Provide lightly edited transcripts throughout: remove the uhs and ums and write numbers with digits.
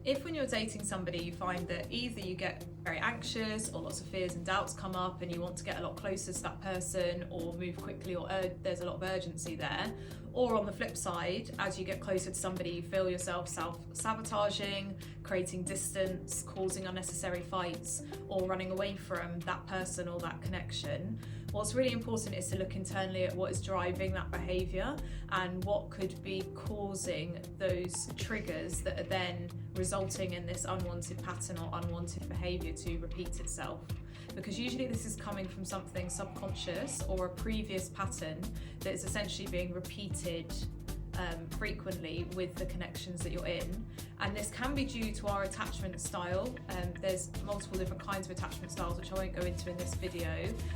If when you're dating somebody you find that either you get very anxious or lots of fears and doubts come up and you want to get a lot closer to that person or move quickly, or there's a lot of urgency there, or on the flip side, as you get closer to somebody you feel yourself self-sabotaging, creating distance, causing unnecessary fights, or running away from that person or that connection, what's really important is to look internally at what is driving that behaviour and what could be causing those triggers that are then resulting in this unwanted pattern or unwanted behaviour to repeat itself. Because usually this is coming from something subconscious or a previous pattern that is essentially being repeated frequently with the connections that you're in. And this can be due to our attachment style. There's multiple different kinds of attachment styles, which I won't go into in this video,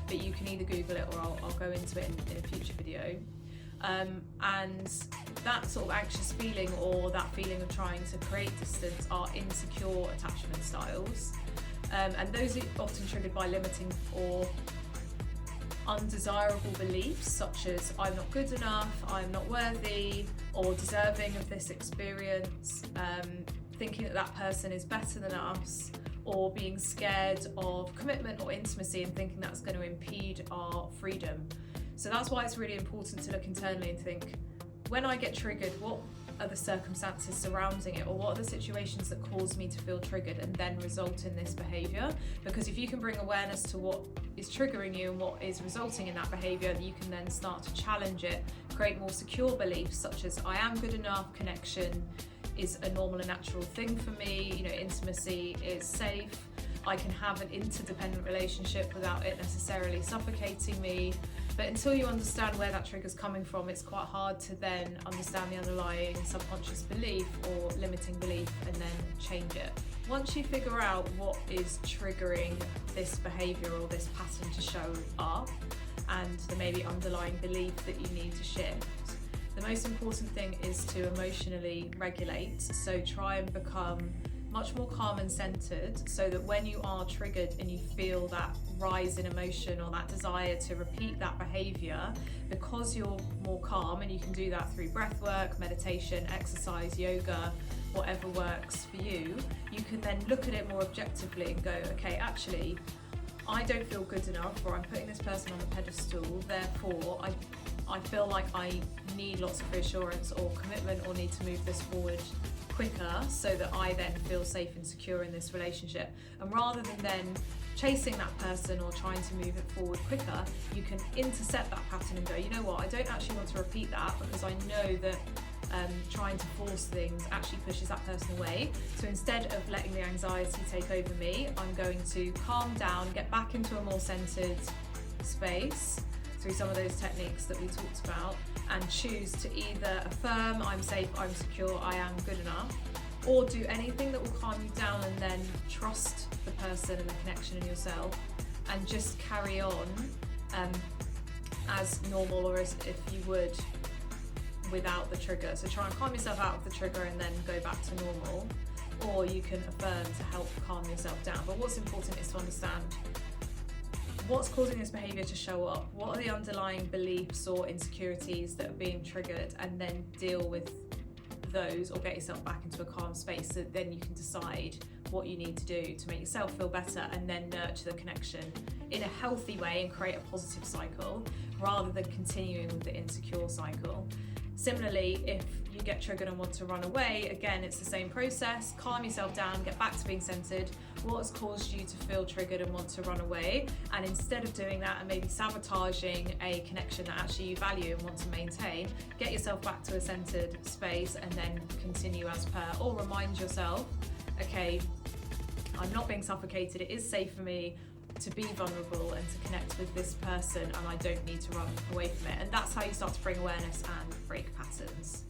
but you can either Google it or I'll go into it in a future video. And that sort of anxious feeling or that feeling of trying to create distance are insecure attachment styles. And those are often triggered by limiting or undesirable beliefs such as I'm not good enough, I'm not worthy or deserving of this experience, thinking that that person is better than us, or being scared of commitment or intimacy and thinking that's going to impede our freedom. So that's why it's really important to look internally and think, when I get triggered, what are the circumstances surrounding it, or what are the situations that cause me to feel triggered and then result in this behaviour? Because if you can bring awareness to what is triggering you and what is resulting in that behaviour, you can then start to challenge it, create more secure beliefs such as I am good enough, connection is a normal and natural thing for me, intimacy is safe, I can have an interdependent relationship without it necessarily suffocating me. But until you understand where that trigger's coming from, it's quite hard to then understand the underlying subconscious belief or limiting belief and then change it. Once you figure out what is triggering this behaviour or this pattern to show up, and the maybe underlying belief that you need to shift, the most important thing is to emotionally regulate. So try and become much more calm and centered, so that when you are triggered and you feel that rise in emotion or that desire to repeat that behavior, because you're more calm, and you can do that through breath work, meditation, exercise, yoga, whatever works for you, you can then look at it more objectively and go, okay, actually I don't feel good enough, or I'm putting this person on a pedestal, therefore I feel like I need lots of reassurance or commitment, or need to move this forward quicker so that I then feel safe and secure in this relationship. And rather than then chasing that person or trying to move it forward quicker, you can intercept that pattern and go, you know what, I don't actually want to repeat that, because I know that trying to force things actually pushes that person away. So instead of letting the anxiety take over me, I'm going to calm down, get back into a more centered space through some of those techniques that we talked about, and choose to either affirm I'm safe, I'm secure, I am good enough, or do anything that will calm you down and then trust the person and the connection in yourself and just carry on as normal, or as if you would without the trigger. So try and calm yourself out of the trigger and then go back to normal, or you can affirm to help calm yourself down. But what's important is to understand what's causing this behaviour to show up, what are the underlying beliefs or insecurities that are being triggered, and then deal with those, or get yourself back into a calm space, so then you can decide what you need to do to make yourself feel better and then nurture the connection in a healthy way and create a positive cycle, rather than continuing with the insecure cycle. Similarly, if you get triggered and want to run away, again, it's the same process. Calm yourself down, get back to being centered. What has caused you to feel triggered and want to run away? And instead of doing that and maybe sabotaging a connection that actually you value and want to maintain, get yourself back to a centered space and then continue as per. Or remind yourself, okay, I'm not being suffocated, it is safe for me to be vulnerable and to connect with this person, and I don't need to run away from it. And that's how you start to bring awareness and break patterns.